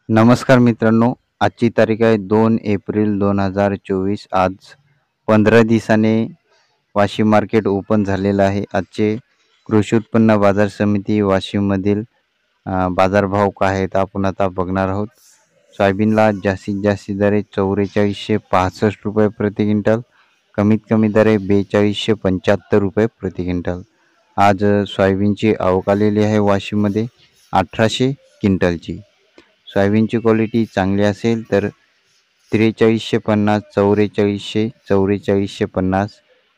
नमस्कार मित्रांनो, आजची तारीख आहे 2 एप्रिल 2024. आज 15 दिवसाने वाशिम मार्केट ओपन झालेलं आहे. आजचे कृषी उत्पन्न बाजार समिती वाशिममधील बाजारभाव काय आहेत आपण आता बघणार आहोत. सोयाबीनला जास्तीत जास्त दर आहे 4465 रुपये प्रति क्विंटल, कमीत कमी दर आहे 4275 रुपये प्रति क्विंटल. आज सोयाबीनची आवक आलेली आहे वाशिममध्ये 1800 क्विंटलची. सोयाबीनची क्वालिटी चांगली असेल तर 4350, 4400, 4450.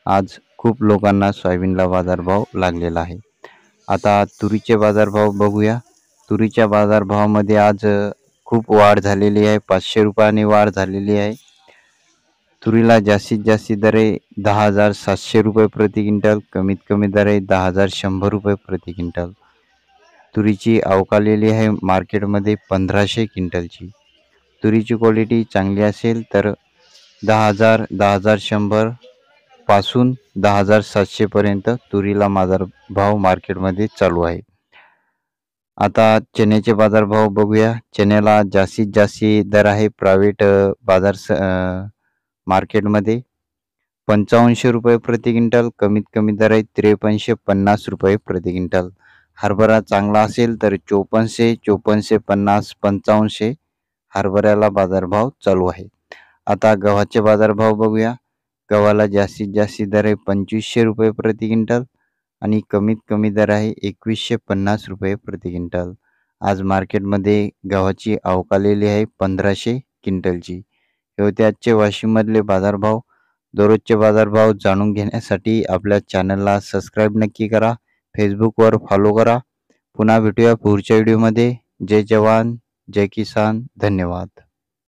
आज खूप लोकांना सोयाबीनला बाजारभाव लागलेला आहे. आता तुरीचे बाजारभाव बघूया. तुरीच्या बाजारभावामध्ये आज खूप वाढ झालेली आहे. 500 रुपयाने वाढ झालेली आहे. तुरीला जास्तीत जास्त दर आहे 10,700 रुपये प्रति क्विंटल, कमीत कमी दर आहे 10,100 रुपये प्रति क्विंटल. तुरीची आवक आलेली आहे मार्केटमध्ये 1500 क्विंटलची. तुरीची क्वालिटी चांगली असेल तर 10,000, 10,100 पासून 10,700 पर्यंत तुरीला बाजारभाव मार्केटमध्ये चालू आहे. आता चण्याचे बाजारभाव बघूया. चण्याला जास्तीत जास्त दर आहे प्रायव्हेट मार्केटमध्ये 5500 रुपये प्रति क्विंटल, कमीत कमी दर आहे 5350 रुपये प्रति क्विंटल. हरभरा चांगला असेल तर 5400, 5450, 5500 हरभऱ्याला बाजारभाव चालू आहे. आता गव्हाचे बाजारभाव बघूया. गव्हाला जास्तीत जास्त दर आहे 2500 रुपये प्रति क्विंटल आणि कमीत कमी दर आहे 2150 रुपये प्रति क्विंटल. आज मार्केटमध्ये गव्हाची आवक आलेली आहे 1500 क्विंटलची. हे होते आजचे वाशिममधले बाजारभाव. दररोजचे बाजारभाव जाणून घेण्यासाठी आपल्या चॅनलला सबस्क्राईब नक्की करा. फेसबुकवर फॉलो करा. पुन्हा भेटूया पुढच्या व्हिडिओमध्ये. जय जवान, जय किसान. धन्यवाद.